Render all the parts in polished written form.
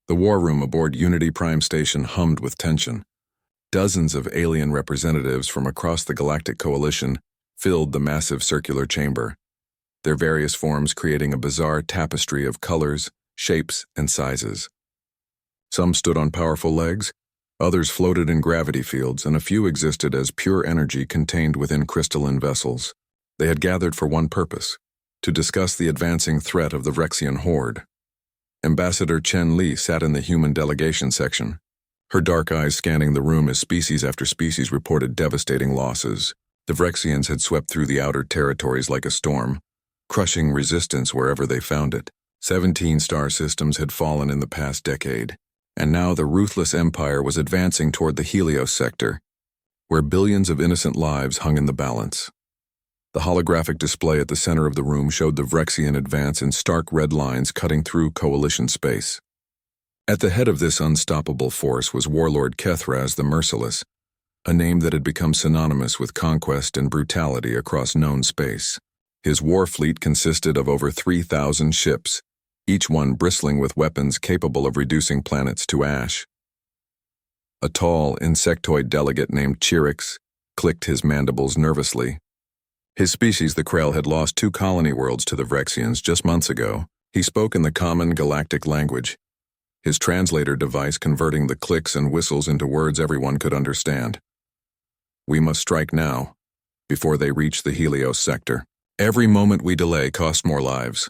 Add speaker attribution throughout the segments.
Speaker 1: The war room aboard Unity Prime Station hummed with tension. Dozens of alien representatives from across the Galactic Coalition filled the massive circular chamber, their various forms creating a bizarre tapestry of colors, shapes, and sizes. Some stood on powerful legs, others floated in gravity fields, and a few existed as pure energy contained within crystalline vessels. They had gathered for one purpose: to discuss the advancing threat of the Vrexian horde. Ambassador Chen Li sat in the human delegation section, her dark eyes scanning the room as species after species reported devastating losses. The Vrexians had swept through the outer territories like a storm, crushing resistance wherever they found it. 17 star systems had fallen in the past decade, and now the ruthless empire was advancing toward the Helios sector, where billions of innocent lives hung in the balance. The holographic display at the center of the room showed the Vrexian advance in stark red lines cutting through Coalition space. At the head of this unstoppable force was Warlord Kethraz the Merciless, a name that had become synonymous with conquest and brutality across known space. His war fleet consisted of over 3,000 ships, each one bristling with weapons capable of reducing planets to ash. A tall, insectoid delegate named Chirix clicked his mandibles nervously. His species, the Krell, had lost 2 colony worlds to the Vrexians just months ago. He spoke in the common galactic language, his translator device converting the clicks and whistles into words everyone could understand. We must strike now, before they reach the Helios sector. Every moment we delay costs more lives.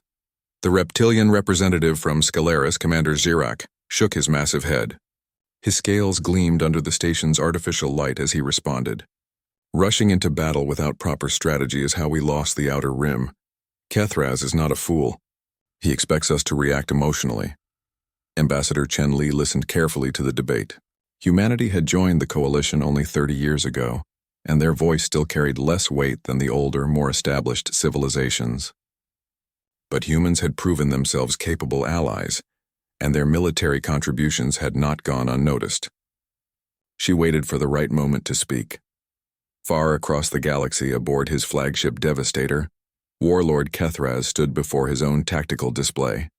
Speaker 1: The reptilian representative from Scalaris, Commander Zirak, shook his massive head. His scales gleamed under the station's artificial light as he responded. Rushing into battle without proper strategy is how we lost the Outer Rim. Kethraz is not a fool. He expects us to react emotionally. Ambassador Chen Li listened carefully to the debate. Humanity had joined the Coalition only 30 years ago, and their voice still carried less weight than the older, more established civilizations. But humans had proven themselves capable allies, and their military contributions had not gone unnoticed. She waited for the right moment to speak. Far across the galaxy aboard his flagship Devastator, Warlord Kethraz stood before his own tactical display.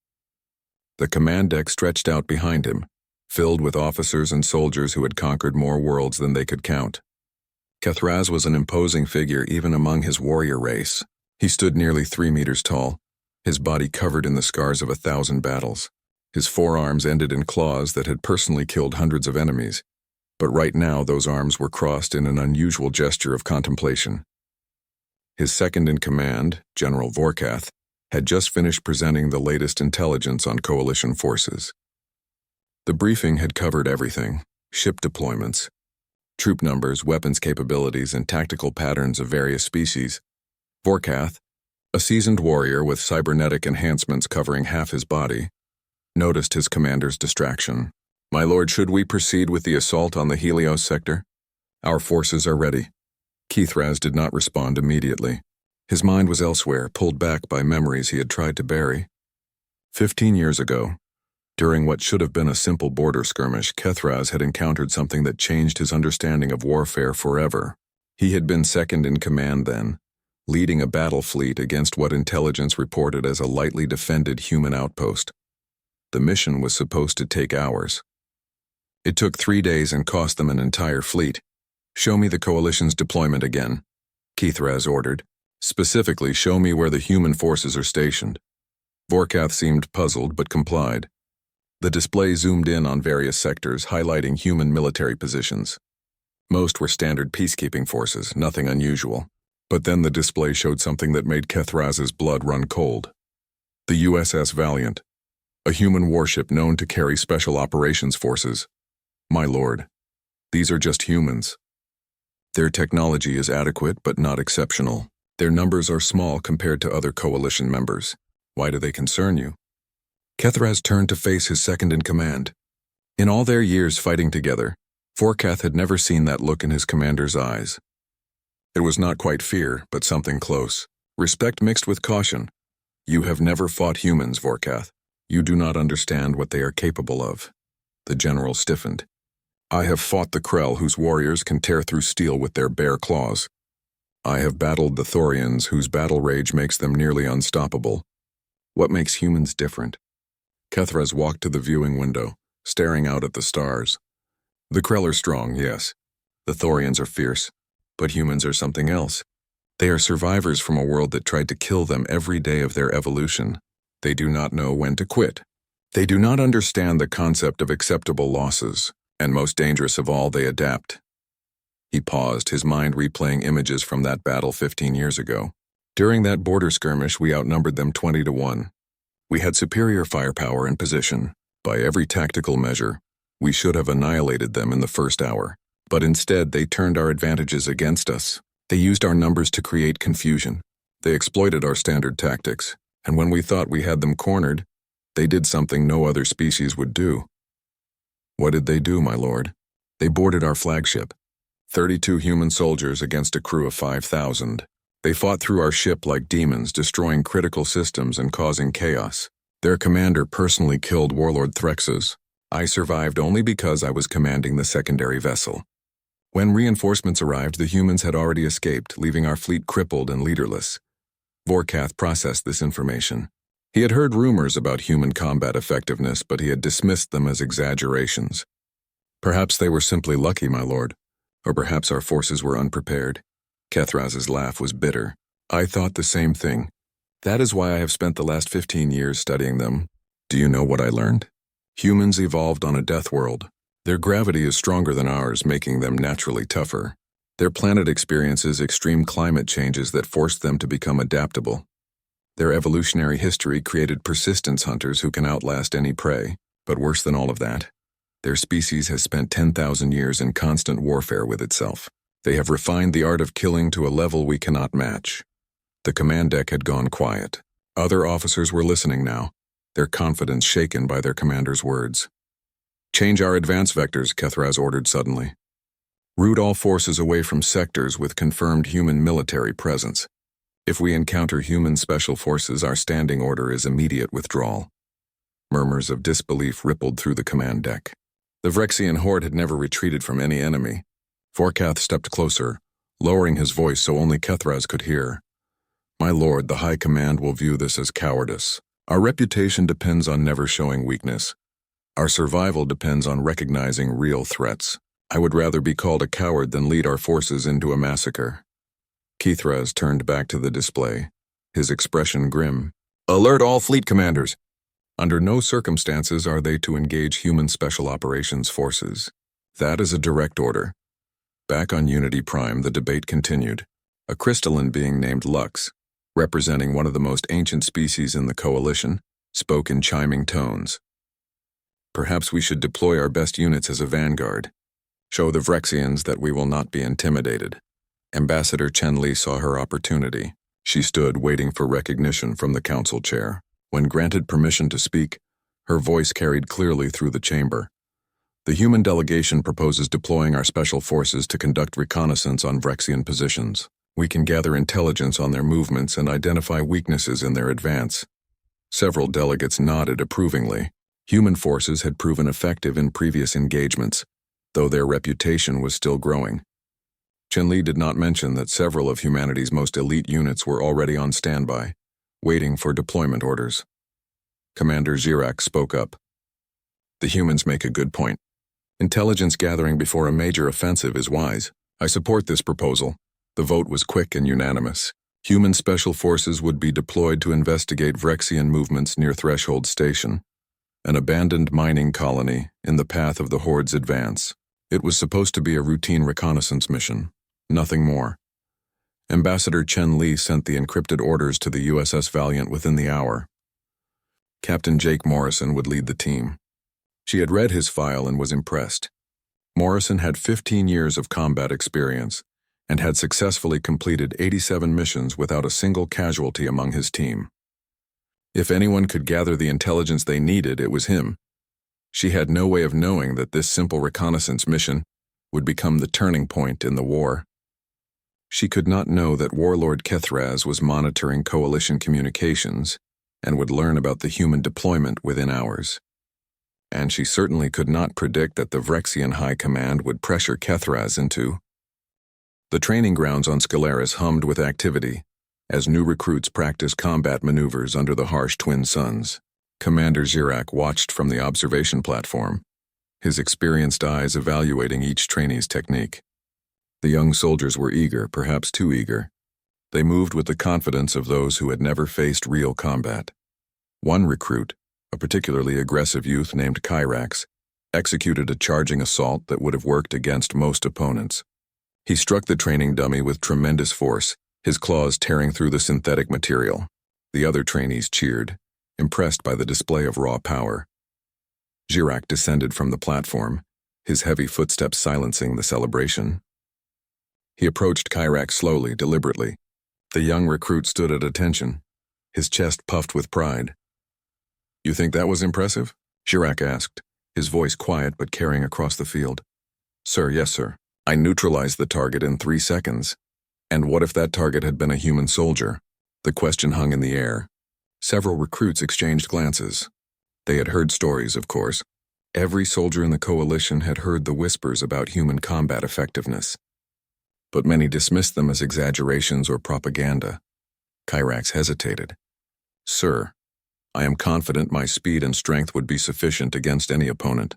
Speaker 1: The command deck stretched out behind him, filled with officers and soldiers who had conquered more worlds than they could count. Kethraz was an imposing figure even among his warrior race. He stood nearly 3 meters tall, his body covered in the scars of 1,000 battles. His forearms ended in claws that had personally killed hundreds of enemies, but right now those arms were crossed in an unusual gesture of contemplation. His second-in-command, General Vorkath, had just finished presenting the latest intelligence on Coalition forces. The briefing had covered everything: ship deployments, troop numbers, weapons capabilities, and tactical patterns of various species. Vorkath, a seasoned warrior with cybernetic enhancements covering half his body, noticed his commander's distraction. "My lord, should we proceed with the assault on the Helios sector? Our forces are ready." Kethraz did not respond immediately. His mind was elsewhere, pulled back by memories he had tried to bury. 15 years ago, during what should have been a simple border skirmish, Kethraz had encountered something that changed his understanding of warfare forever. He had been second in command then, leading a battle fleet against what intelligence reported as a lightly defended human outpost. The mission was supposed to take hours. It took 3 days and cost them an entire fleet. "Show me the Coalition's deployment again," Kethraz ordered. "Specifically, show me where the human forces are stationed." Vorkath seemed puzzled but complied. The display zoomed in on various sectors, highlighting human military positions. Most were standard peacekeeping forces, nothing unusual. But then the display showed something that made Kethraz's blood run cold. The USS Valiant, a human warship known to carry special operations forces. "My lord, these are just humans. Their technology is adequate but not exceptional. Their numbers are small compared to other Coalition members. Why do they concern you?" Kethraz turned to face his second-in-command. In all their years fighting together, Vorkath had never seen that look in his commander's eyes. It was not quite fear, but something close. Respect mixed with caution. "You have never fought humans, Vorkath. You do not understand what they are capable of." The general stiffened. "I have fought the Krell, whose warriors can tear through steel with their bare claws. I have battled the Thorians, whose battle rage makes them nearly unstoppable. What makes humans different?" Kethraz walked to the viewing window, staring out at the stars. The Krell are strong, yes. The Thorians are fierce. But humans are something else. They are survivors from a world that tried to kill them every day of their evolution. They do not know when to quit. They do not understand the concept of acceptable losses, and most dangerous of all, they adapt. He paused, his mind replaying images from that battle 15 years ago. During that border skirmish, we outnumbered them 20-1. We had superior firepower and position. By every tactical measure, we should have annihilated them in the first hour. But instead, they turned our advantages against us. They used our numbers to create confusion. They exploited our standard tactics. And when we thought we had them cornered, they did something no other species would do. What did they do, my lord? They boarded our flagship. 32 human soldiers against a crew of 5,000. They fought through our ship like demons, destroying critical systems and causing chaos. Their commander personally killed Warlord Threxes. I survived only because I was commanding the secondary vessel. When reinforcements arrived, the humans had already escaped, leaving our fleet crippled and leaderless. Vorkath processed this information. He had heard rumors about human combat effectiveness, but he had dismissed them as exaggerations. Perhaps they were simply lucky, my lord. Or perhaps our forces were unprepared. Kethraz's laugh was bitter. I thought the same thing. That is why I have spent the last 15 years studying them. Do you know what I learned? Humans evolved on a death world. Their gravity is stronger than ours, making them naturally tougher. Their planet experiences extreme climate changes that forced them to become adaptable. Their evolutionary history created persistence hunters who can outlast any prey. But worse than all of that, their species has spent 10,000 years in constant warfare with itself. They have refined the art of killing to a level we cannot match. The command deck had gone quiet. Other officers were listening now, their confidence shaken by their commander's words. Change our advance vectors, Kethraz ordered suddenly. Route all forces away from sectors with confirmed human military presence. If we encounter human special forces, our standing order is immediate withdrawal. Murmurs of disbelief rippled through the command deck. The Vrexian horde had never retreated from any enemy. Vorkath stepped closer, lowering his voice so only Kethraz could hear. My lord, the High Command will view this as cowardice. Our reputation depends on never showing weakness. Our survival depends on recognizing real threats. I would rather be called a coward than lead our forces into a massacre. Kethraz turned back to the display, his expression grim. Alert all fleet commanders! Under no circumstances are they to engage human special operations forces. That is a direct order. Back on Unity Prime, the debate continued. A crystalline being named Lux, representing one of the most ancient species in the Coalition, spoke in chiming tones. Perhaps we should deploy our best units as a vanguard. Show the Vrexians that we will not be intimidated. Ambassador Chen Li saw her opportunity. She stood waiting for recognition from the council chair. When granted permission to speak, her voice carried clearly through the chamber. The human delegation proposes deploying our special forces to conduct reconnaissance on Vrexian positions. We can gather intelligence on their movements and identify weaknesses in their advance. Several delegates nodded approvingly. Human forces had proven effective in previous engagements, though their reputation was still growing. Chen Li did not mention that several of humanity's most elite units were already on standby, waiting for deployment orders. Commander Zirak spoke up. The humans make a good point. Intelligence gathering before a major offensive is wise. I support this proposal. The vote was quick and unanimous. Human special forces would be deployed to investigate Vrexian movements near Threshold Station, an abandoned mining colony in the path of the Horde's advance. It was supposed to be a routine reconnaissance mission, nothing more. Ambassador Chen Li sent the encrypted orders to the USS Valiant within the hour. Captain Jake Morrison would lead the team. She had read his file and was impressed. Morrison had 15 years of combat experience and had successfully completed 87 missions without a single casualty among his team. If anyone could gather the intelligence they needed, it was him. She had no way of knowing that this simple reconnaissance mission would become the turning point in the war. She could not know that Warlord Kethraz was monitoring Coalition communications and would learn about the human deployment within hours. And she certainly could not predict that the Vrexian High Command would pressure Kethraz into. The training grounds on Scalaris hummed with activity as new recruits practiced combat maneuvers under the harsh twin suns. Commander Zirak watched from the observation platform, his experienced eyes evaluating each trainee's technique. The young soldiers were eager, perhaps too eager. They moved with the confidence of those who had never faced real combat. One recruit, a particularly aggressive youth named Kyrax, executed a charging assault that would have worked against most opponents. He struck the training dummy with tremendous force, his claws tearing through the synthetic material. The other trainees cheered, impressed by the display of raw power. Girak descended from the platform, his heavy footsteps silencing the celebration. He approached Kyrax slowly, deliberately. The young recruit stood at attention, his chest puffed with pride. "You think that was impressive?" Girak asked, his voice quiet but carrying across the field. "Sir, yes, sir. I neutralized the target in 3 seconds. And what if that target had been a human soldier?" The question hung in the air. Several recruits exchanged glances. They had heard stories, of course. Every soldier in the coalition had heard the whispers about human combat effectiveness. But many dismissed them as exaggerations or propaganda. Kyrax hesitated. "Sir, I am confident my speed and strength would be sufficient against any opponent."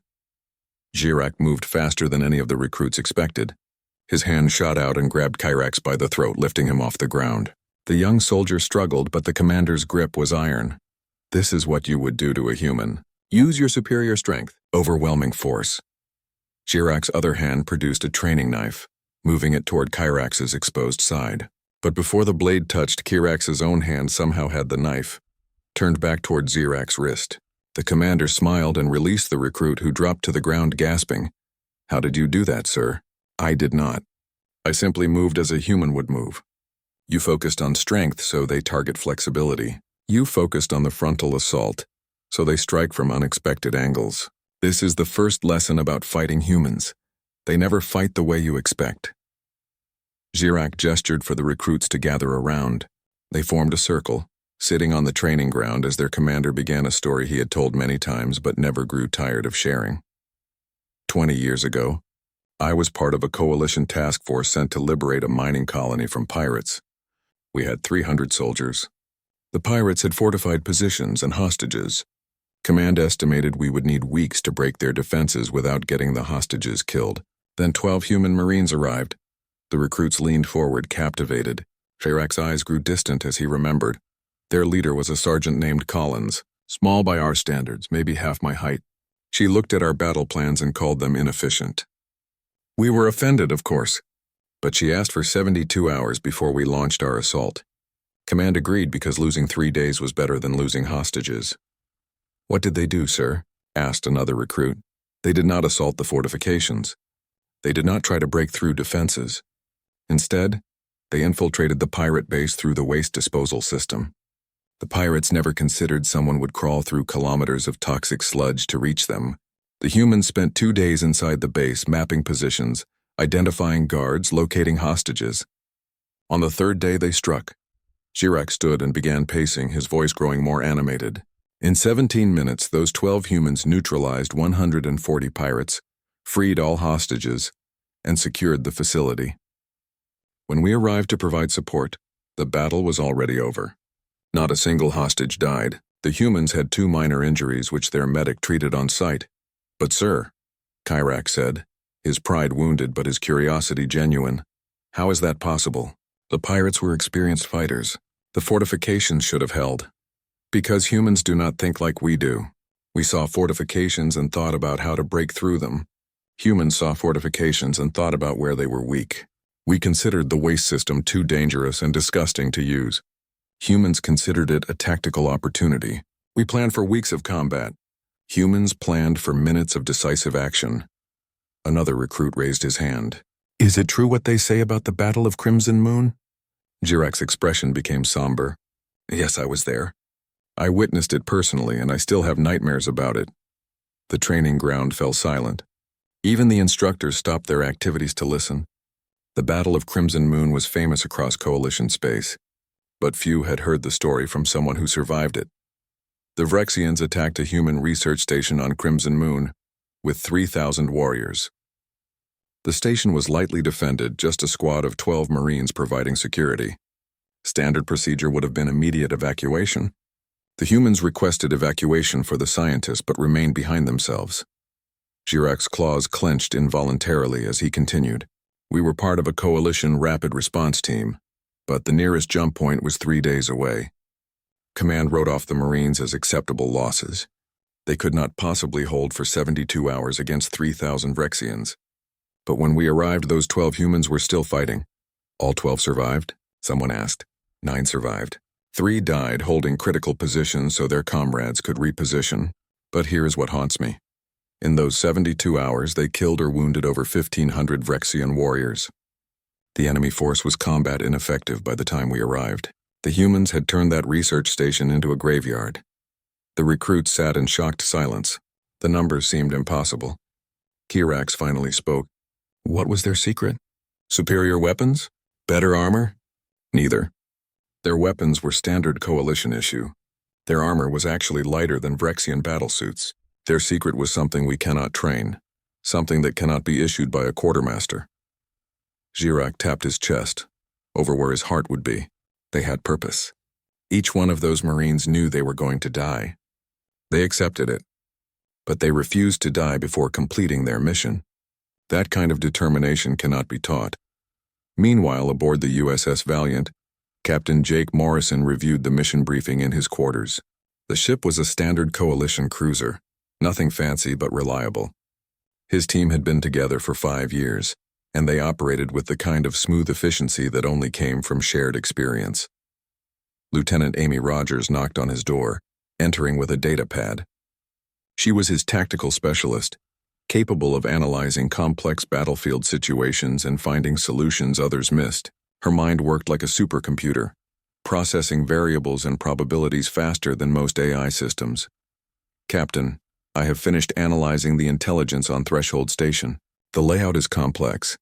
Speaker 1: Girak moved faster than any of the recruits expected. His hand shot out and grabbed Kyrax by the throat, lifting him off the ground. The young soldier struggled, but the commander's grip was iron. "This is what you would do to a human. Use your superior strength, overwhelming force." Girak's other hand produced a training knife, moving it toward Kyrax's exposed side. But before the blade touched, Kyrax's own hand somehow had the knife, turned back toward Girak's wrist. The commander smiled and released the recruit, who dropped to the ground gasping. "How did you do that, sir?" "I did not. I simply moved as a human would move. You focused on strength, so they target flexibility. You focused on the frontal assault, so they strike from unexpected angles. This is the first lesson about fighting humans. They never fight the way you expect." Girak gestured for the recruits to gather around. They formed a circle, sitting on the training ground as their commander began a story he had told many times but never grew tired of sharing. 20 years ago, I was part of a coalition task force sent to liberate a mining colony from pirates. We had 300 soldiers. The pirates had fortified positions and hostages. Command estimated we would need weeks to break their defenses without getting the hostages killed. Then 12 human marines arrived. The recruits leaned forward, captivated. Kyrax's eyes grew distant as he remembered. Their leader was a sergeant named Collins, small by our standards, maybe half my height. She looked at our battle plans and called them inefficient. We were offended, of course, but she asked for 72 hours before we launched our assault. Command agreed because losing 3 days was better than losing hostages. "What did they do, sir?" asked another recruit. "They did not assault the fortifications. They did not try to break through defenses. Instead, they infiltrated the pirate base through the waste disposal system. The pirates never considered someone would crawl through kilometers of toxic sludge to reach them. The humans spent 2 days inside the base, mapping positions, identifying guards, locating hostages. On the 3rd day, they struck." Girak stood and began pacing, his voice growing more animated. "In 17 minutes, those 12 humans neutralized 140 pirates, freed all hostages, and secured the facility. When we arrived to provide support, the battle was already over. Not a single hostage died. The humans had 2 minor injuries which their medic treated on site. But sir," Kyrax said, his pride wounded but his curiosity genuine, "how is that possible? The pirates were experienced fighters. The fortifications should have held. Because humans do not think like we do. We saw fortifications and thought about how to break through them. Humans saw fortifications and thought about where they were weak. We considered the waste system too dangerous and disgusting to use. Humans considered it a tactical opportunity. We planned for weeks of combat. Humans planned for minutes of decisive action." Another recruit raised his hand. "Is it true what they say about the Battle of Crimson Moon?" Girak's expression became somber. "Yes, I was there. I witnessed it personally, and I still have nightmares about it." The training ground fell silent. Even the instructors stopped their activities to listen. The Battle of Crimson Moon was famous across Coalition space, but few had heard the story from someone who survived it. The Vrexians attacked a human research station on Crimson Moon with 3,000 warriors. The station was lightly defended, just a squad of 12 Marines providing security. Standard procedure would have been immediate evacuation. The humans requested evacuation for the scientists but remained behind themselves. Jirac's claws clenched involuntarily as he continued. We were part of a coalition rapid response team, but the nearest jump point was 3 days away. Command wrote off the Marines as acceptable losses. They could not possibly hold for 72 hours against 3,000 Vrexians. But when we arrived, those 12 humans were still fighting. All 12 survived? Someone asked. 9 survived. 3 died holding critical positions so their comrades could reposition. But here is what haunts me. In those 72 hours, they killed or wounded over 1,500 Vrexian warriors. The enemy force was combat ineffective by the time we arrived. The humans had turned that research station into a graveyard. The recruits sat in shocked silence. The numbers seemed impossible. Kirax finally spoke. What was their secret? Superior weapons? Better armor? Neither. Their weapons were standard coalition issue. Their armor was actually lighter than Vrexian battlesuits. Their secret was something we cannot train, something that cannot be issued by a quartermaster. Jirac tapped his chest, over where his heart would be. They had purpose. Each one of those Marines knew they were going to die. They accepted it. But they refused to die before completing their mission. That kind of determination cannot be taught. Meanwhile, aboard the USS Valiant, Captain Jake Morrison reviewed the mission briefing in his quarters. The ship was a standard coalition cruiser, nothing fancy but reliable. His team had been together for 5 years, and they operated with the kind of smooth efficiency that only came from shared experience. Lieutenant Amy Rogers knocked on his door, entering with a data pad. She was his tactical specialist, capable of analyzing complex battlefield situations and finding solutions others missed. Her mind worked like a supercomputer, processing variables and probabilities faster than most AI systems. Captain, I have finished analyzing the intelligence on Threshold Station. The layout is complex,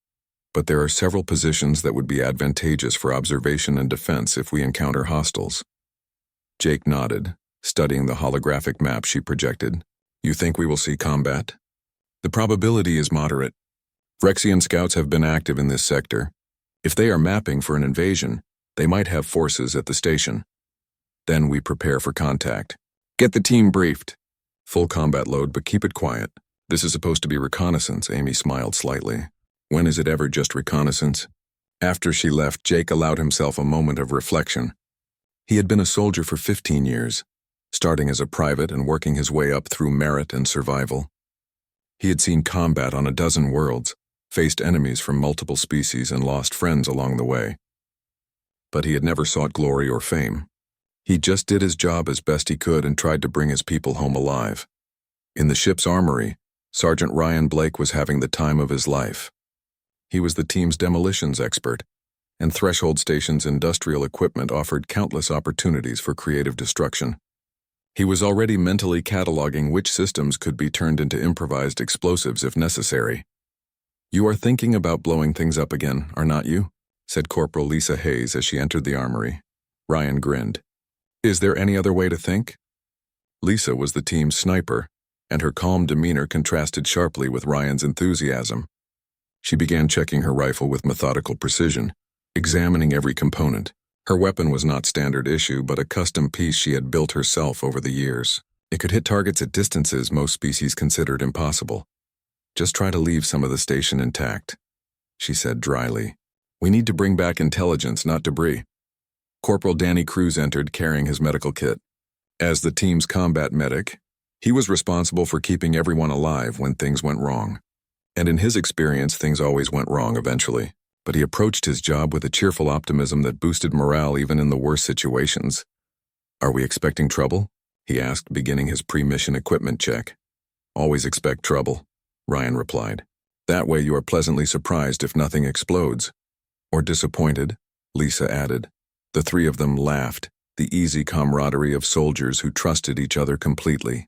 Speaker 1: but there are several positions that would be advantageous for observation and defense if we encounter hostiles. Jake nodded, studying the holographic map she projected. You think we will see combat? The probability is moderate. Vrexian scouts have been active in this sector. If they are mapping for an invasion, they might have forces at the station. Then we prepare for contact. Get the team briefed. Full combat load, but keep it quiet. This is supposed to be reconnaissance, Amy smiled slightly. When is it ever just reconnaissance? After she left, Jake allowed himself a moment of reflection. He had been a soldier for 15 years, starting as a private and working his way up through merit and survival. He had seen combat on a dozen worlds, faced enemies from multiple species and lost friends along the way. But he had never sought glory or fame. He just did his job as best he could and tried to bring his people home alive. In the ship's armory, Sergeant Ryan Blake was having the time of his life. He was the team's demolitions expert, and Threshold Station's industrial equipment offered countless opportunities for creative destruction. He was already mentally cataloging which systems could be turned into improvised explosives if necessary. You are thinking about blowing things up again, are not you? Said Corporal Lisa Hayes as she entered the armory. Ryan grinned. Is there any other way to think? Lisa was the team's sniper, and her calm demeanor contrasted sharply with Ryan's enthusiasm. She began checking her rifle with methodical precision, examining every component. Her weapon was not standard issue, but a custom piece she had built herself over the years. It could hit targets at distances most species considered impossible. Just try to leave some of the station intact, she said dryly. We need to bring back intelligence, not debris. Corporal Danny Cruz entered carrying his medical kit. As the team's combat medic, he was responsible for keeping everyone alive when things went wrong. And in his experience, things always went wrong eventually. But he approached his job with a cheerful optimism that boosted morale even in the worst situations. Are we expecting trouble? He asked, beginning his pre-mission equipment check. Always expect trouble, Ryan replied. That way you are pleasantly surprised if nothing explodes. Or disappointed, Lisa added. The three of them laughed, the easy camaraderie of soldiers who trusted each other completely.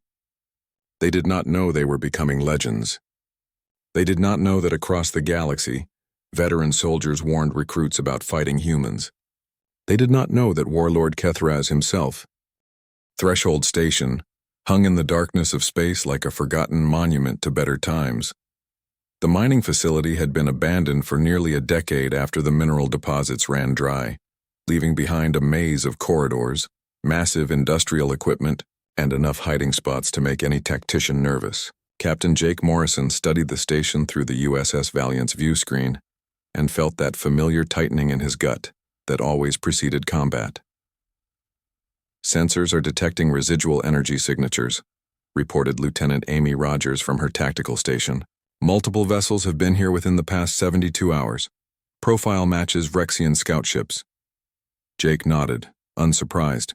Speaker 1: They did not know they were becoming legends. They did not know that across the galaxy, veteran soldiers warned recruits about fighting humans. They did not know that Warlord Kethraz himself, Threshold Station, hung in the darkness of space like a forgotten monument to better times. The mining facility had been abandoned for nearly a decade after the mineral deposits ran dry, leaving behind a maze of corridors, massive industrial equipment, and enough hiding spots to make any tactician nervous. Captain Jake Morrison studied the station through the USS Valiant's view screen and felt that familiar tightening in his gut that always preceded combat. Sensors are detecting residual energy signatures, reported Lieutenant Amy Rogers from her tactical station. Multiple vessels have been here within the past 72 hours. Profile matches Vrexian scout ships. Jake nodded, unsurprised.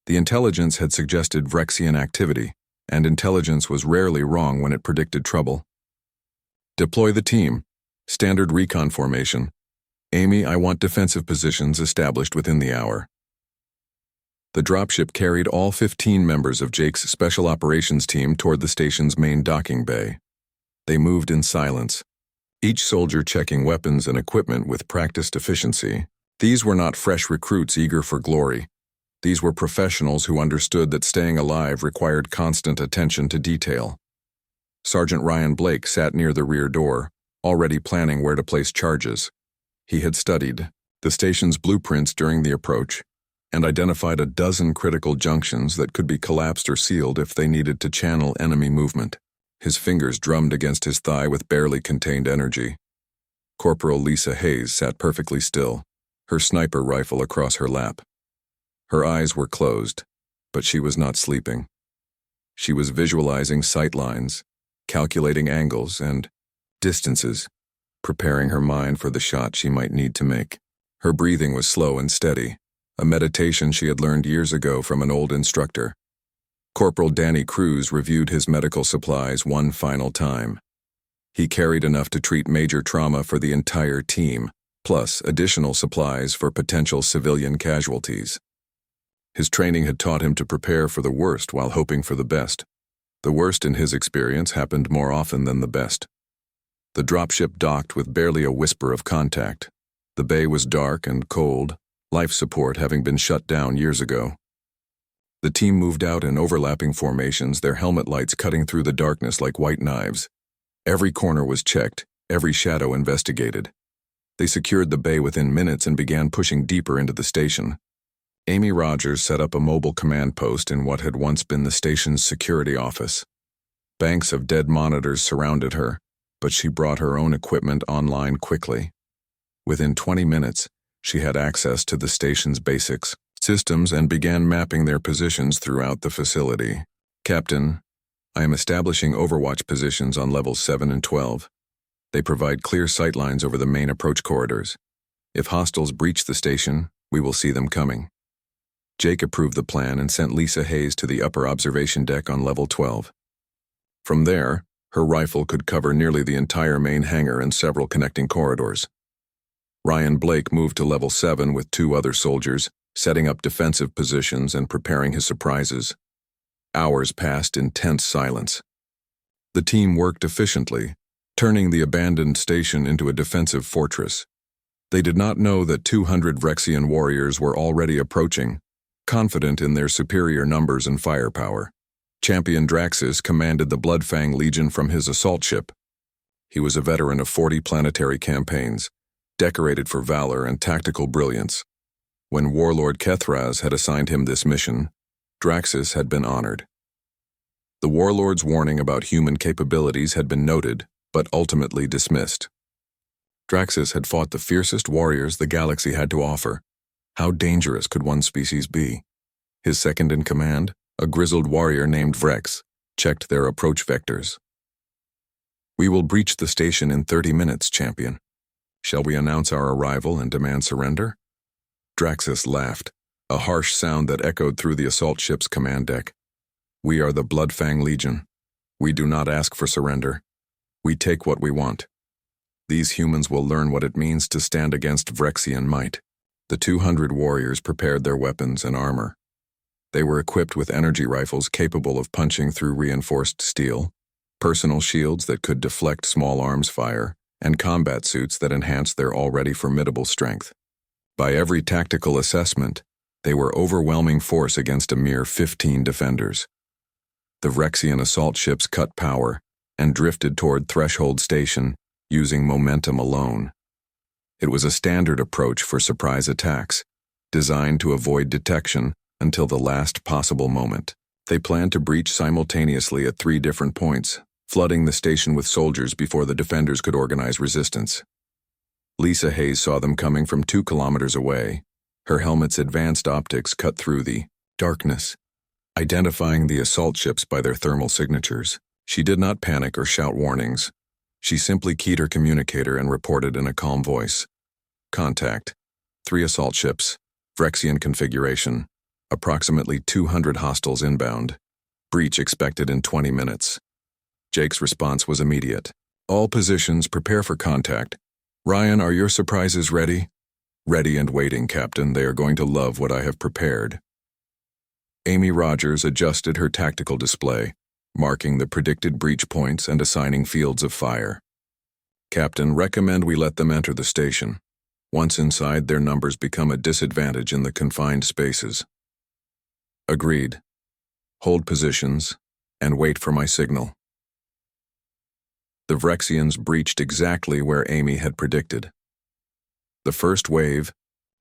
Speaker 1: The intelligence had suggested Vrexian activity, and intelligence was rarely wrong when it predicted trouble. Deploy the team. Standard recon formation. Amy, I want defensive positions established within the hour. The dropship carried all 15 members of Jake's special operations team toward the station's main docking bay. They moved in silence, each soldier checking weapons and equipment with practiced efficiency. These were not fresh recruits eager for glory. These were professionals who understood that staying alive required constant attention to detail. Sergeant Ryan Blake sat near the rear door, already planning where to place charges. He had studied the station's blueprints during the approach and identified a dozen critical junctions that could be collapsed or sealed if they needed to channel enemy movement. His fingers drummed against his thigh with barely contained energy. Corporal Lisa Hayes sat perfectly still, her sniper rifle across her lap. Her eyes were closed, but she was not sleeping. She was visualizing sight lines, calculating angles and distances, preparing her mind for the shot she might need to make. Her breathing was slow and steady, a meditation she had learned years ago from an old instructor. Corporal Danny Cruz reviewed his medical supplies one final time. He carried enough to treat major trauma for the entire team, plus additional supplies for potential civilian casualties. His training had taught him to prepare for the worst while hoping for the best. The worst in his experience happened more often than the best. The dropship docked with barely a whisper of contact. The bay was dark and cold, life support having been shut down years ago. The team moved out in overlapping formations, their helmet lights cutting through the darkness like white knives. Every corner was checked, every shadow investigated. They secured the bay within minutes and began pushing deeper into the station. Amy Rogers set up a mobile command post in what had once been the station's security office. Banks of dead monitors surrounded her, but she brought her own equipment online quickly. Within 20 minutes, she had access to the station's basics, systems, and began mapping their positions throughout the facility. Captain, I am establishing overwatch positions on levels 7 and 12. They provide clear sightlines over the main approach corridors. If hostiles breach the station, we will see them coming. Jake approved the plan and sent Lisa Hayes to the upper observation deck on level 12. From there, her rifle could cover nearly the entire main hangar and several connecting corridors. Ryan Blake moved to level 7 with 2 other soldiers, setting up defensive positions and preparing his surprises. Hours passed in tense silence. The team worked efficiently, turning the abandoned station into a defensive fortress. They did not know that 200 Vrexian warriors were already approaching, confident in their superior numbers and firepower. Champion Draxus commanded the Bloodfang Legion from his assault ship. He was a veteran of 40 planetary campaigns, decorated for valor and tactical brilliance. When Warlord Kethraz had assigned him this mission, Draxus had been honored. The Warlord's warning about human capabilities had been noted, but ultimately dismissed. Draxus had fought the fiercest warriors the galaxy had to offer. How dangerous could one species be? His second in command, a grizzled warrior named Vrex, checked their approach vectors. We will breach the station in 30 minutes, champion. Shall we announce our arrival and demand surrender? Draxus laughed, a harsh sound that echoed through the assault ship's command deck. We are the Bloodfang Legion. We do not ask for surrender. We take what we want. These humans will learn what it means to stand against Vrexian might. The 200 warriors prepared their weapons and armor. They were equipped with energy rifles capable of punching through reinforced steel, personal shields that could deflect small arms fire, and combat suits that enhanced their already formidable strength. By every tactical assessment, they were overwhelming force against a mere 15 defenders. The Vrexian assault ships cut power and drifted toward Threshold Station, using momentum alone. It was a standard approach for surprise attacks, designed to avoid detection until the last possible moment. They planned to breach simultaneously at 3 different points, flooding the station with soldiers before the defenders could organize resistance. Lisa Hayes saw them coming from 2 kilometers away. Her helmet's advanced optics cut through the darkness, identifying the assault ships by their thermal signatures. She did not panic or shout warnings. She simply keyed her communicator and reported in a calm voice. Contact. 3 assault ships. Vrexian configuration. Approximately 200 hostiles inbound. Breach expected in 20 minutes. Jake's response was immediate. All positions, prepare for contact. Ryan, are your surprises ready? Ready and waiting, Captain. They are going to love what I have prepared. Amy Rogers adjusted her tactical display, marking the predicted breach points and assigning fields of fire. Captain, recommend we let them enter the station. Once inside, their numbers become a disadvantage in the confined spaces. Agreed. Hold positions and wait for my signal. The Vrexians breached exactly where Amy had predicted. The first wave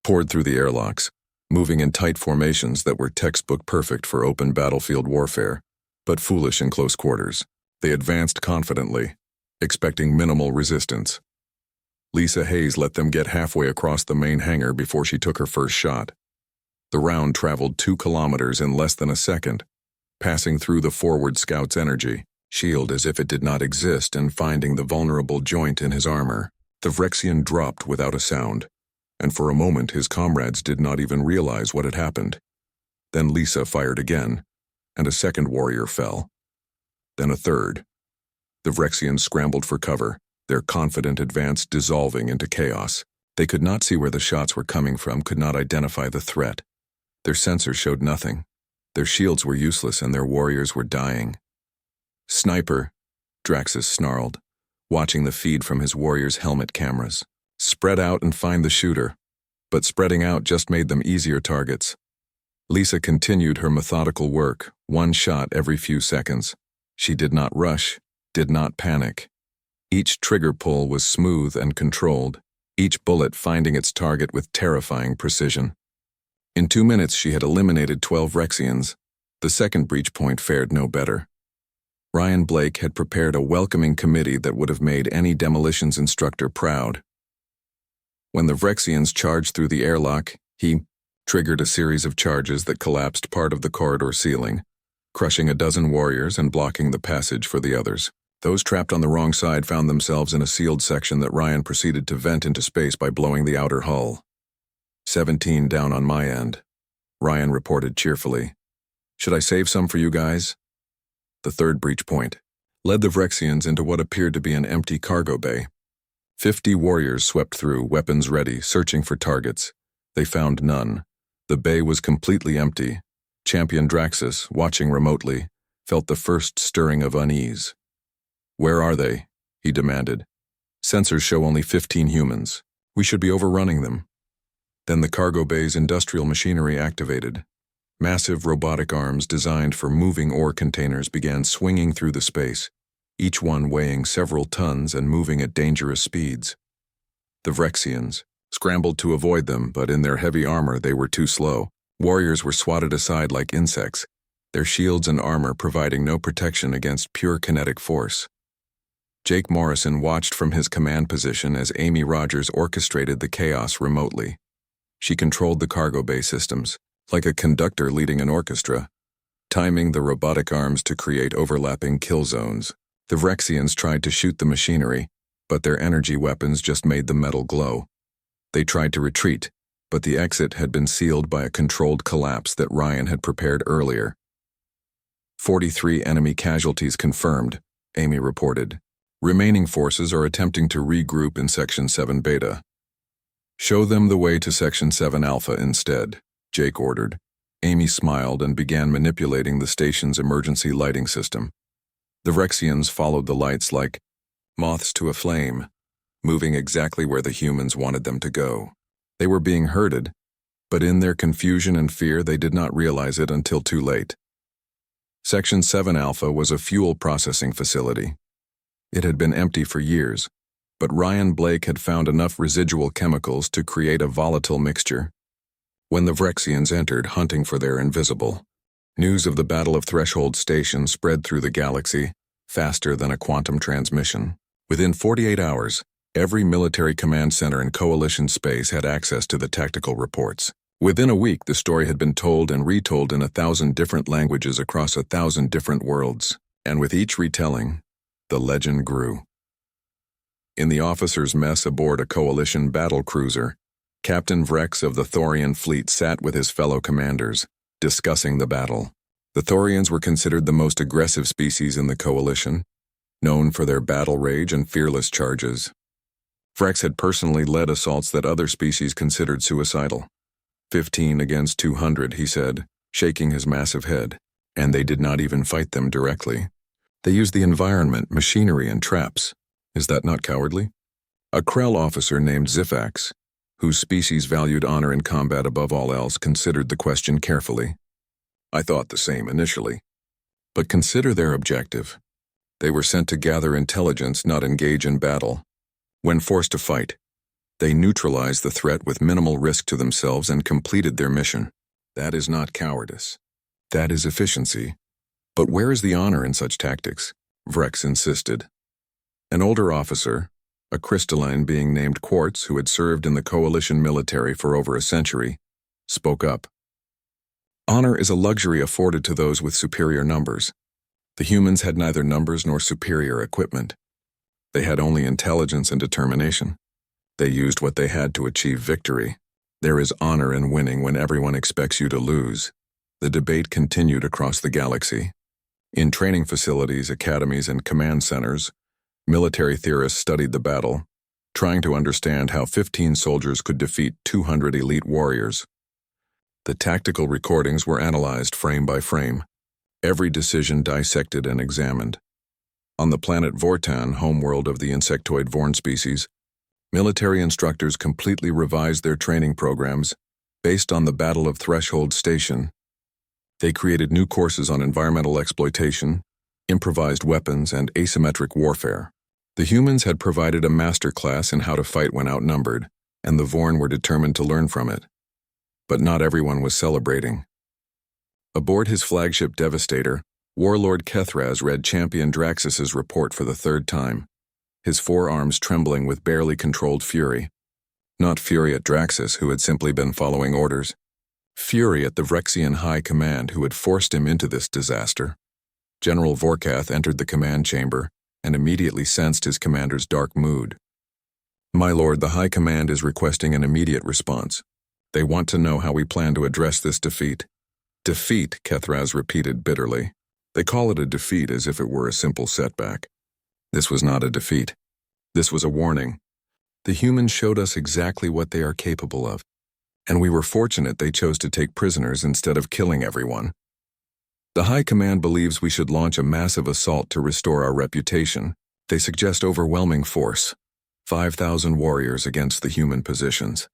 Speaker 1: poured through the airlocks, moving in tight formations that were textbook perfect for open battlefield warfare, but foolish in close quarters. They advanced confidently, expecting minimal resistance. Lisa Hayes let them get halfway across the main hangar before she took her first shot. The round traveled 2 kilometers in less than a second, passing through the forward scout's energy shield as if it did not exist and finding the vulnerable joint in his armor. The Vrexian dropped without a sound, and for a moment his comrades did not even realize what had happened. Then Lisa fired again, and a second warrior fell. Then a third. The Vrexians scrambled for cover, their confident advance dissolving into chaos. They could not see where the shots were coming from, could not identify the threat. Their sensors showed nothing. Their shields were useless and their warriors were dying. Sniper, Draxus snarled, watching the feed from his warriors' helmet cameras. Spread out and find the shooter. But spreading out just made them easier targets. Lisa continued her methodical work, 1 shot every few seconds. She did not rush, did not panic. Each trigger pull was smooth and controlled, each bullet finding its target with terrifying precision. In 2 minutes she had eliminated 12 Vrexians. The second breach point fared no better. Ryan Blake had prepared a welcoming committee that would have made any demolitions instructor proud. When the Vrexians charged through the airlock, he triggered a series of charges that collapsed part of the corridor ceiling, crushing a dozen warriors and blocking the passage for the others. Those trapped on the wrong side found themselves in a sealed section that Ryan proceeded to vent into space by blowing the outer hull. 17 down on my end, Ryan reported cheerfully. Should I save some for you guys? The third breach point led the Vrexians into what appeared to be an empty cargo bay. 50 warriors swept through, weapons ready, searching for targets. They found none. The bay was completely empty. Champion Draxus, watching remotely, felt the first stirring of unease. Where are they? He demanded. Sensors show only 15 humans. We should be overrunning them. Then the cargo bay's industrial machinery activated. Massive robotic arms designed for moving ore containers began swinging through the space, each one weighing several tons and moving at dangerous speeds. The Vrexians scrambled to avoid them, but in their heavy armor they were too slow. Warriors were swatted aside like insects, their shields and armor providing no protection against pure kinetic force. Jake Morrison watched from his command position as Amy Rogers orchestrated the chaos remotely. She controlled the cargo bay systems, like a conductor leading an orchestra, timing the robotic arms to create overlapping kill zones. The Vrexians tried to shoot the machinery, but their energy weapons just made the metal glow. They tried to retreat, but the exit had been sealed by a controlled collapse that Ryan had prepared earlier. 43 enemy casualties confirmed, Amy reported. Remaining forces are attempting to regroup in Section 7 Beta. Show them the way to Section 7 Alpha instead, Jake ordered. Amy smiled and began manipulating the station's emergency lighting system. The Vrexians followed the lights like moths to a flame, moving exactly where the humans wanted them to go. They were being herded, but in their confusion and fear they did not realize it until too late. Section 7 Alpha was a fuel processing facility. It had been empty for years, but Ryan Blake had found enough residual chemicals to create a volatile mixture. When the Vrexians entered, hunting for their invisible, news of the Battle of Threshold Station spread through the galaxy, faster than a quantum transmission. Within 48 hours, every military command center in Coalition space had access to the tactical reports. Within a week, the story had been told and retold in 1,000 different languages across 1,000 different worlds. And with each retelling, the legend grew. In the officers' mess aboard a Coalition battle cruiser, Captain Vrex of the Thorian fleet sat with his fellow commanders, discussing the battle. The Thorians were considered the most aggressive species in the Coalition, known for their battle rage and fearless charges. Vrex had personally led assaults that other species considered suicidal. 15 against 200, he said, shaking his massive head, and they did not even fight them directly. They used the environment, machinery, and traps. Is that not cowardly? A Krell officer named Zifax, whose species valued honor in combat above all else, considered the question carefully. I thought the same initially. But consider their objective. They were sent to gather intelligence, not engage in battle. When forced to fight, they neutralized the threat with minimal risk to themselves and completed their mission. That is not cowardice. That is efficiency. But where is the honor in such tactics? Vrex insisted. An older officer, a crystalline being named Quartz who had served in the Coalition military for over a century, spoke up. Honor is a luxury afforded to those with superior numbers. The humans had neither numbers nor superior equipment. They had only intelligence and determination. They used what they had to achieve victory. There is honor in winning when everyone expects you to lose. The debate continued across the galaxy. In training facilities, academies, and command centers, military theorists studied the battle, trying to understand how 15 soldiers could defeat 200 elite warriors. The tactical recordings were analyzed frame by frame, every decision dissected and examined. On the planet Vortan, homeworld of the insectoid Vorn species, military instructors completely revised their training programs based on the Battle of Threshold Station. They created new courses on environmental exploitation, improvised weapons, and asymmetric warfare. The humans had provided a master class in how to fight when outnumbered, and the Vorn were determined to learn from it. But not everyone was celebrating. Aboard his flagship Devastator, Warlord Kethraz read Champion Draxus's report for the third time, his forearms trembling with barely controlled fury. Not fury at Draxus, who had simply been following orders. Fury at the Vrexian High Command who had forced him into this disaster. General Vorkath entered the command chamber and immediately sensed his commander's dark mood. My lord, the High Command is requesting an immediate response. They want to know how we plan to address this defeat. Defeat, Kethraz repeated bitterly. They call it a defeat as if it were a simple setback. This was not a defeat. This was a warning. The humans showed us exactly what they are capable of, and we were fortunate they chose to take prisoners instead of killing everyone. The High Command believes we should launch a massive assault to restore our reputation. They suggest overwhelming force, 5,000 warriors against the human positions.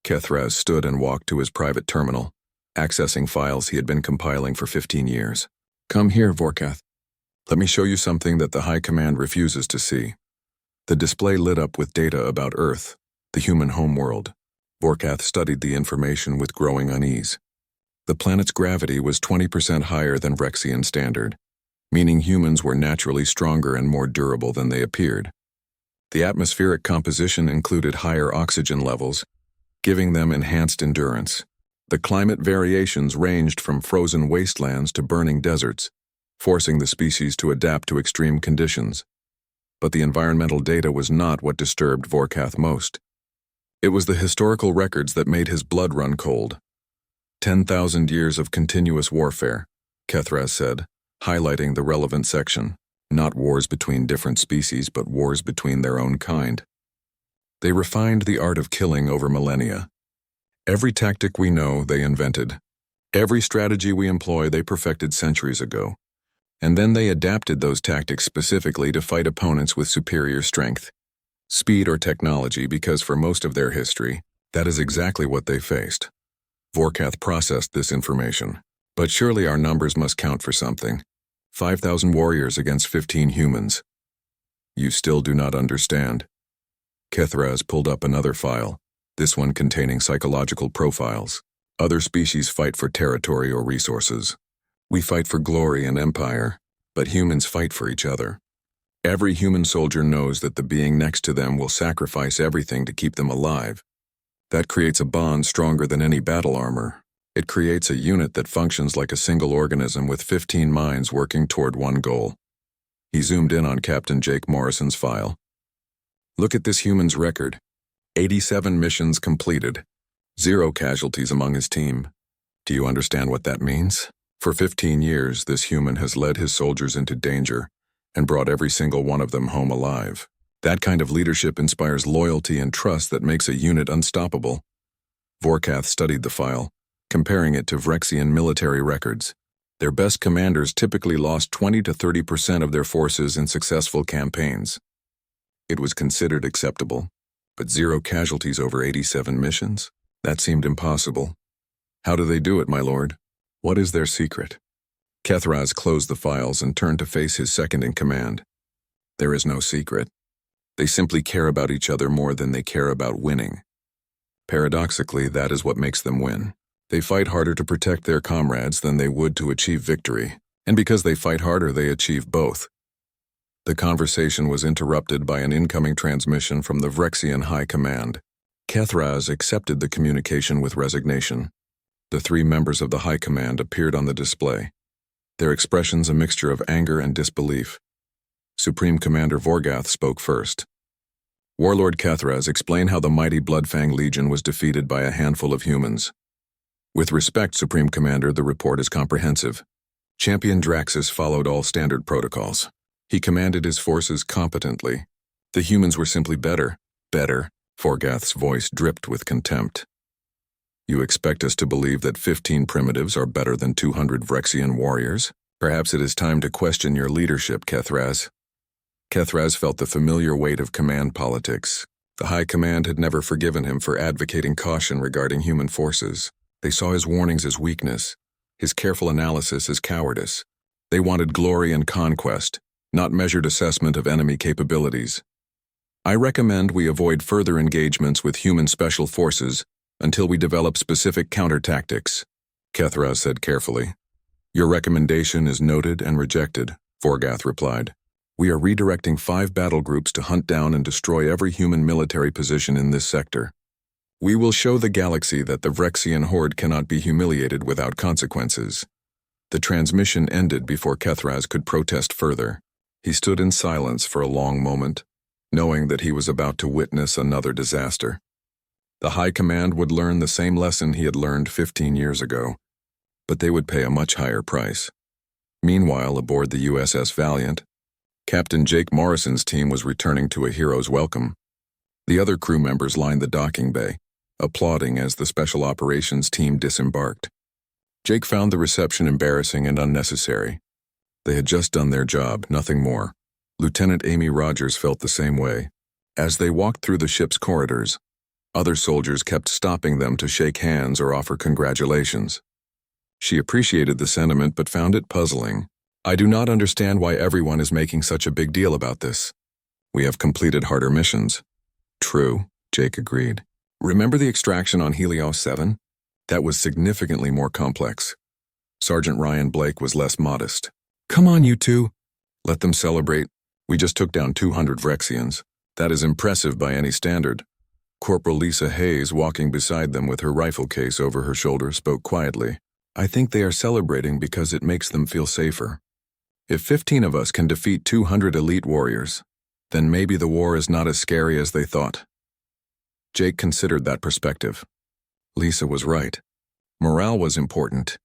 Speaker 1: Kethraz stood and walked to his private terminal, accessing files he had been compiling for 15 years. Come here, Vorkath. Let me show you something that the High Command refuses to see. The display lit up with data about Earth, the human homeworld. Vorkath studied the information with growing unease. The planet's gravity was 20% higher than Vrexian standard, meaning humans were naturally stronger and more durable than they appeared. The atmospheric composition included higher oxygen levels, giving them enhanced endurance. The climate variations ranged from frozen wastelands to burning deserts, forcing the species to adapt to extreme conditions. But the environmental data was not what disturbed Vorkath most. It was the historical records that made his blood run cold. 10,000 years of continuous warfare, Kethraz said, highlighting the relevant section. Not wars between different species, but wars between their own kind. They refined the art of killing over millennia. Every tactic we know, they invented. Every strategy we employ, they perfected centuries ago. And then they adapted those tactics specifically to fight opponents with superior strength, speed, or technology, because for most of their history, that is exactly what they faced. Vorkath processed this information. But surely our numbers must count for something. 5,000 warriors against 15 humans. You still do not understand. Kethraz pulled up another file, this one containing psychological profiles. Other species fight for territory or resources. We fight for glory and empire. But humans fight for each other. Every human soldier knows that the being next to them will sacrifice everything to keep them alive. That creates a bond stronger than any battle armor. It creates a unit that functions like a single organism with 15 minds working toward one goal. He zoomed in on Captain Jake Morrison's file. Look at this human's record. 87 missions completed. 0 casualties among his team. Do you understand what that means? For 15 years, this human has led his soldiers into danger and brought every single one of them home alive. That kind of leadership inspires loyalty and trust that makes a unit unstoppable. Vorkath studied the file, comparing it to Vrexian military records. Their best commanders typically lost 20 to 30% of their forces in successful campaigns. It was considered acceptable, but 0 casualties over 87 missions? That seemed impossible. How do they do it, my lord? What is their secret? Kethraz closed the files and turned to face his second-in-command. There is no secret. They simply care about each other more than they care about winning. Paradoxically, that is what makes them win. They fight harder to protect their comrades than they would to achieve victory, and because they fight harder, they achieve both. The conversation was interrupted by an incoming transmission from the Vrexian High Command. Kethraz accepted the communication with resignation. The 3 members of the High Command appeared on the display, their expressions a mixture of anger and disbelief. Supreme Commander Vorgath spoke first. Warlord Kethraz, explain how the mighty Bloodfang Legion was defeated by a handful of humans. With respect, Supreme Commander, the report is comprehensive. Champion Draxus followed all standard protocols. He commanded his forces competently. The humans were simply better. Better. Vorgath's voice dripped with contempt. You expect us to believe that 15 primitives are better than 200 Vrexian warriors? Perhaps it is time to question your leadership, Kethraz. Kethraz felt the familiar weight of command politics. The High Command had never forgiven him for advocating caution regarding human forces. They saw his warnings as weakness, his careful analysis as cowardice. They wanted glory and conquest, not measured assessment of enemy capabilities. I recommend we avoid further engagements with human special forces until we develop specific counter-tactics, Kethraz said carefully. Your recommendation is noted and rejected, Vorgath replied. We are redirecting 5 battle groups to hunt down and destroy every human military position in this sector. We will show the galaxy that the Vrexian horde cannot be humiliated without consequences. The transmission ended before Kethraz could protest further. He stood in silence for a long moment, knowing that he was about to witness another disaster. The High Command would learn the same lesson he had learned 15 years ago, but they would pay a much higher price. Meanwhile, aboard the USS Valiant, Captain Jake Morrison's team was returning to a hero's welcome. The other crew members lined the docking bay, applauding as the Special Operations team disembarked. Jake found the reception embarrassing and unnecessary. They had just done their job, nothing more. Lieutenant Amy Rogers felt the same way. As they walked through the ship's corridors, other soldiers kept stopping them to shake hands or offer congratulations. She appreciated the sentiment but found it puzzling. I do not understand why everyone is making such a big deal about this. We have completed harder missions. True, Jake agreed. Remember the extraction on Helios 7? That was significantly more complex. Sergeant Ryan Blake was less modest. Come on, you two. Let them celebrate. We just took down 200 Vrexians. That is impressive by any standard. Corporal Lisa Hayes, walking beside them with her rifle case over her shoulder, spoke quietly. I think they are celebrating because it makes them feel safer. If 15 of us can defeat 200 elite warriors, then maybe the war is not as scary as they thought. Jake considered that perspective. Lisa was right. Morale was important,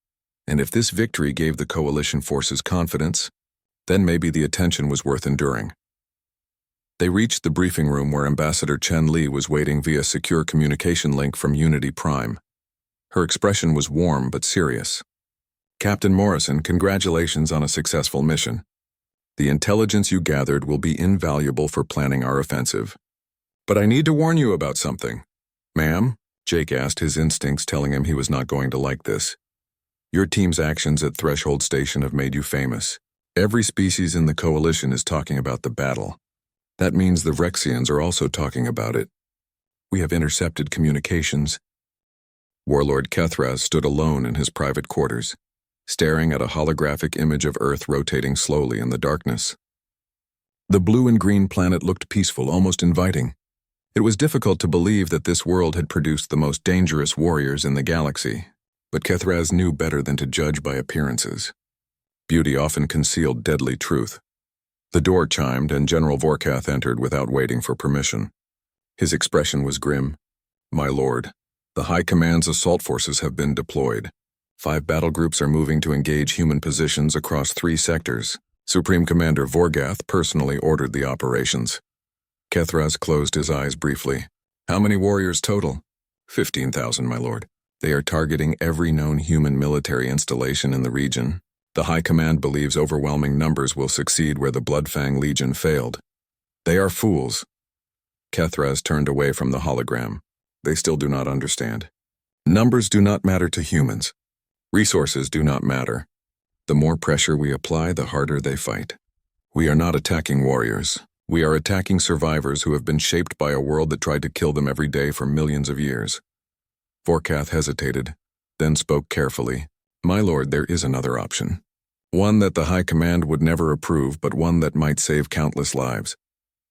Speaker 1: and if this victory gave the coalition forces confidence, then maybe the attention was worth enduring. They reached the briefing room where Ambassador Chen Li was waiting via secure communication link from Unity Prime. Her expression was warm but serious. Captain Morrison, congratulations on a successful mission. The intelligence you gathered will be invaluable for planning our offensive. But I need to warn you about something. Ma'am? Jake asked, his instincts telling him he was not going to like this. Your team's actions at Threshold Station have made you famous. Every species in the coalition is talking about the battle. That means the Vrexians are also talking about it. We have intercepted communications. Warlord Kethraz stood alone in his private quarters. staring at a holographic image of Earth rotating slowly in the darkness. The blue and green planet looked peaceful, almost inviting. It was difficult to believe that this world had produced the most dangerous warriors in the galaxy, but Kethraz knew better than to judge by appearances. Beauty often concealed deadly truth. The door chimed and General Vorkath entered without waiting for permission. His expression was grim. "My lord, the High Command's assault forces have been deployed. 5 battle groups are moving to engage human positions across 3 sectors. Supreme Commander Vorkath personally ordered the operations." Kethraz closed his eyes briefly. "How many warriors total?" 15,000, my lord. They are targeting every known human military installation in the region. The High Command believes overwhelming numbers will succeed where the Bloodfang Legion failed. They are fools. Kethraz turned away from the hologram. They still do not understand. Numbers do not matter to humans. Resources do not matter. The more pressure we apply, the harder they fight. We are not attacking warriors. We are attacking survivors who have been shaped by a world that tried to kill them every day for millions of years. Vorkath hesitated, then spoke carefully. "My lord, there is another option. One that the High Command would never approve, but one that might save countless lives.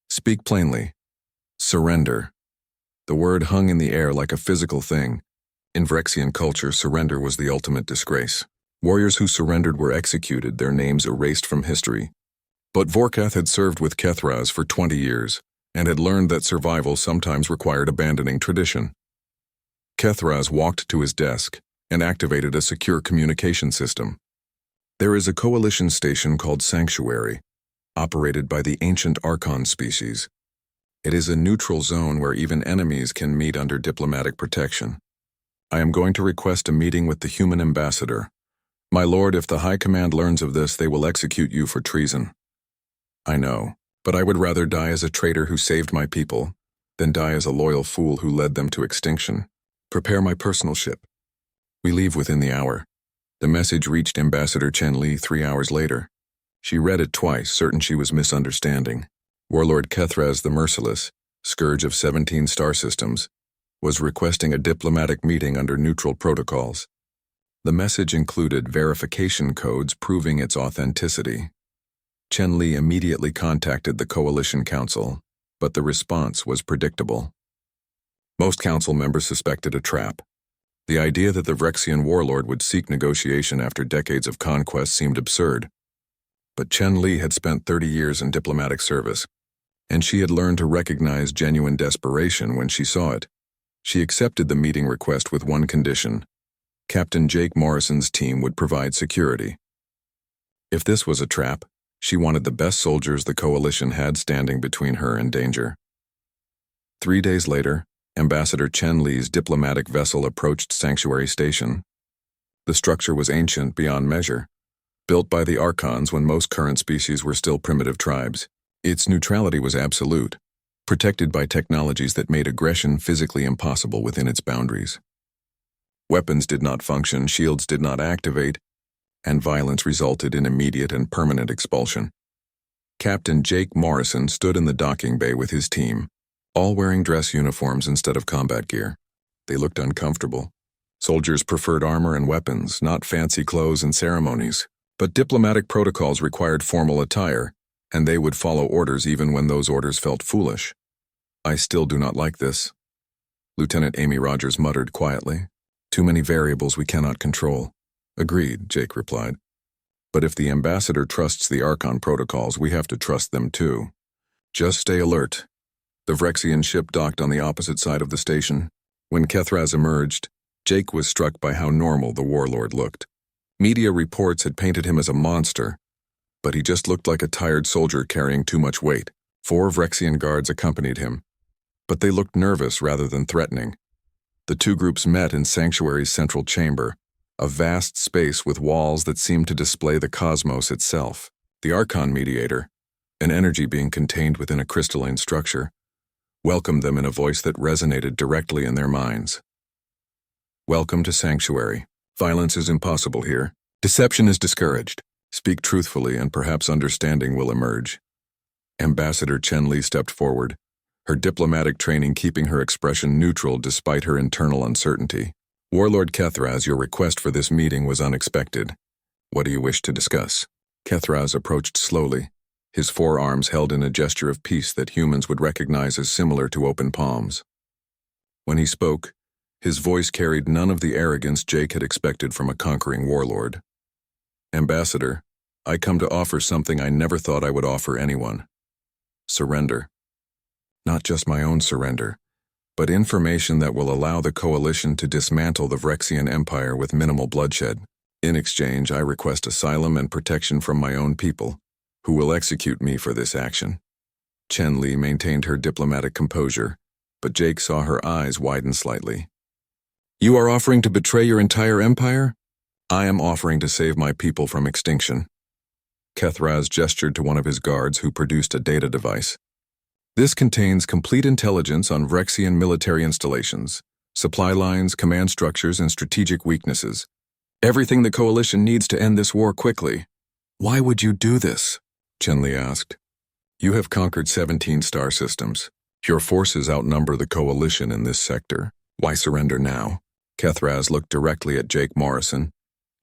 Speaker 1: Speak plainly. Surrender." The word hung in the air like a physical thing. In Vrexian culture, surrender was the ultimate disgrace. Warriors who surrendered were executed, their names erased from history. But Vorkath had served with Kethraz for 20 years, and had learned that survival sometimes required abandoning tradition. Kethraz walked to his desk and activated a secure communication system. There is a coalition station called Sanctuary, operated by the ancient Archon species. It is a neutral zone where even enemies can meet under diplomatic protection. I am going to request a meeting with the human ambassador. My lord, if the High Command learns of this, they will execute you for treason. I know, but I would rather die as a traitor who saved my people than die as a loyal fool who led them to extinction. Prepare my personal ship. We leave within the hour. The message reached Ambassador Chen Li 3 hours later. She read it twice, certain she was misunderstanding. Warlord Kethraz the Merciless, scourge of 17 star systems, was requesting a diplomatic meeting under neutral protocols. The message included verification codes proving its authenticity. Chen Li immediately contacted the Coalition Council, but the response was predictable. Most council members suspected a trap. The idea that the Vrexian warlord would seek negotiation after decades of conquest seemed absurd. But Chen Li had spent 30 years in diplomatic service, and she had learned to recognize genuine desperation when she saw it. She accepted the meeting request with one condition. Captain Jake Morrison's team would provide security. If this was a trap, she wanted the best soldiers the Coalition had standing between her and danger. 3 days later, Ambassador Chen Li's diplomatic vessel approached Sanctuary Station. The structure was ancient beyond measure, built by the Archons when most current species were still primitive tribes. Its neutrality was absolute, protected by technologies that made aggression physically impossible within its boundaries. Weapons did not function, shields did not activate, and violence resulted in immediate and permanent expulsion. Captain Jake Morrison stood in the docking bay with his team, all wearing dress uniforms instead of combat gear. They looked uncomfortable. Soldiers preferred armor and weapons, not fancy clothes and ceremonies. But diplomatic protocols required formal attire, and they would follow orders even when those orders felt foolish. "I still do not like this," Lieutenant Amy Rogers muttered quietly. "Too many variables we cannot control." "Agreed," Jake replied. "But if the ambassador trusts the Archon protocols, we have to trust them too. Just stay alert." The Vrexian ship docked on the opposite side of the station. When Kethraz emerged, Jake was struck by how normal the warlord looked. Media reports had painted him as a monster, but he just looked like a tired soldier carrying too much weight. 4 Vrexian guards accompanied him, but they looked nervous rather than threatening. The 2 groups met in Sanctuary's central chamber, a vast space with walls that seemed to display the cosmos itself. The Archon mediator, an energy being contained within a crystalline structure, welcomed them in a voice that resonated directly in their minds. "Welcome to Sanctuary. Violence is impossible here. Deception is discouraged. Speak truthfully and perhaps understanding will emerge." Ambassador Chen Li stepped forward, her diplomatic training keeping her expression neutral despite her internal uncertainty. "Warlord Kethraz, your request for this meeting was unexpected. What do you wish to discuss? Kethraz approached slowly, his forearms held in a gesture of peace that humans would recognize as similar to open palms. When he spoke, his voice carried none of the arrogance Jake had expected from a conquering warlord. Ambassador, I come to offer something I never thought I would offer anyone. Surrender. Not just my own surrender, but information that will allow the Coalition to dismantle the Vrexian Empire with minimal bloodshed. In exchange, I request asylum and protection from my own people, who will execute me for this action. Chen Li maintained her diplomatic composure, but Jake saw her eyes widen slightly. You are offering to betray your entire empire? I am offering to save my people from extinction. Kethraz gestured to one of his guards who produced a data device. This contains complete intelligence on Vrexian military installations, supply lines, command structures, and strategic weaknesses. Everything the Coalition needs to end this war quickly. Why would you do this? Chen Li asked. You have conquered 17 star systems. Your forces outnumber the Coalition in this sector. Why surrender now? Kethraz looked directly at Jake Morrison,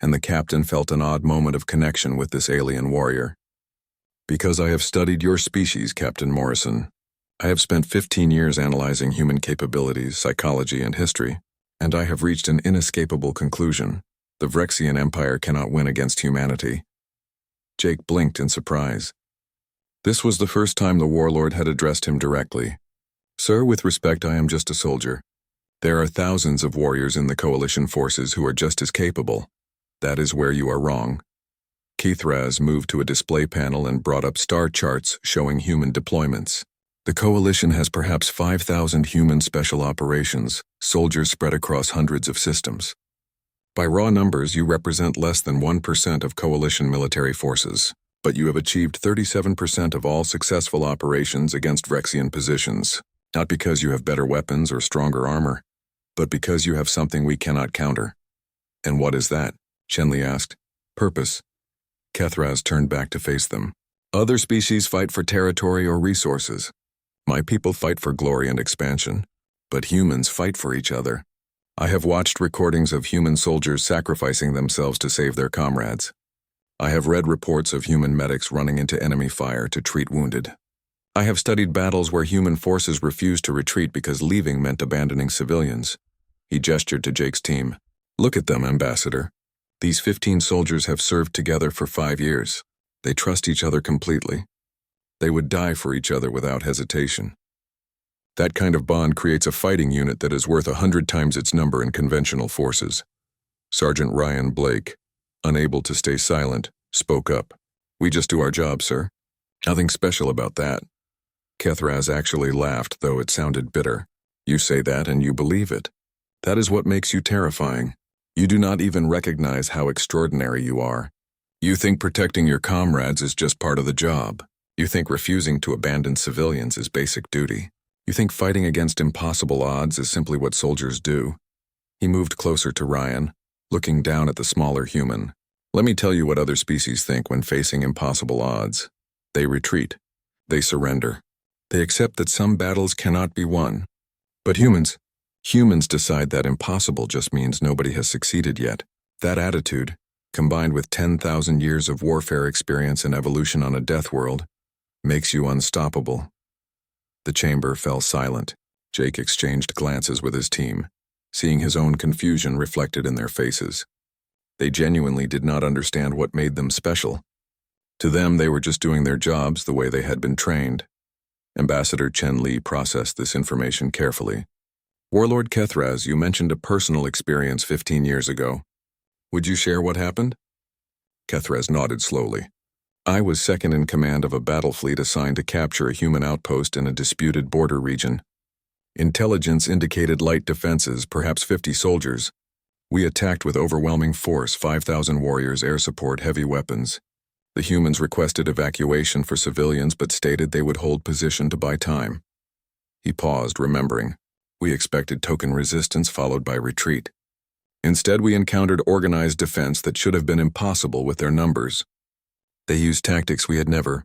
Speaker 1: and the captain felt an odd moment of connection with this alien warrior. Because I have studied your species, Captain Morrison. I have spent 15 years analyzing human capabilities, psychology, and history, and I have reached an inescapable conclusion. The Vrexian Empire cannot win against humanity. Jake blinked in surprise. This was the first time the warlord had addressed him directly. Sir, with respect, I am just a soldier. There are thousands of warriors in the Coalition forces who are just as capable. That is where you are wrong. Kethraz moved to a display panel and brought up star charts showing human deployments. The Coalition has perhaps 5,000 human special operations, soldiers spread across hundreds of systems. By raw numbers, you represent less than 1% of Coalition military forces, but you have achieved 37% of all successful operations against Vrexian positions, not because you have better weapons or stronger armor, but because you have something we cannot counter. And what is that? Chen Li asked. Purpose. Kethraz turned back to face them. Other species fight for territory or resources. My people fight for glory and expansion, but humans fight for each other. I have watched recordings of human soldiers sacrificing themselves to save their comrades. I have read reports of human medics running into enemy fire to treat wounded. I have studied battles where human forces refused to retreat because leaving meant abandoning civilians. He gestured to Jake's team. Look at them, Ambassador. These 15 soldiers have served together for 5 years. They trust each other completely. They would die for each other without hesitation. That kind of bond creates a fighting unit that is worth 100 times its number in conventional forces. Sergeant Ryan Blake, unable to stay silent, spoke up. We just do our job, sir. Nothing special about that. Kethraz actually laughed, though it sounded bitter. You say that and you believe it. That is what makes you terrifying. You do not even recognize how extraordinary you are. You think protecting your comrades is just part of the job. You think refusing to abandon civilians is basic duty. You think fighting against impossible odds is simply what soldiers do. He moved closer to Ryan, looking down at the smaller human. Let me tell you what other species think when facing impossible odds. They retreat. They surrender. They accept that some battles cannot be won. But humans decide that impossible just means nobody has succeeded yet. That attitude, combined with 10,000 years of warfare experience and evolution on a deathworld, makes you unstoppable. The chamber fell silent. Jake exchanged glances with his team, seeing his own confusion reflected in their faces. They genuinely did not understand what made them special. To them, they were just doing their jobs the way they had been trained. Ambassador Chen Li processed this information carefully. Warlord Kethraz, you mentioned a personal experience 15 years ago. Would you share what happened? Kethraz nodded slowly. I was second in command of a battle fleet assigned to capture a human outpost in a disputed border region. Intelligence indicated light defenses, perhaps 50 soldiers. We attacked with overwhelming force, 5,000 warriors, air support, heavy weapons. The humans requested evacuation for civilians but stated they would hold position to buy time. He paused, remembering. We expected token resistance followed by retreat. Instead, we encountered organized defense that should have been impossible with their numbers. They used tactics we had never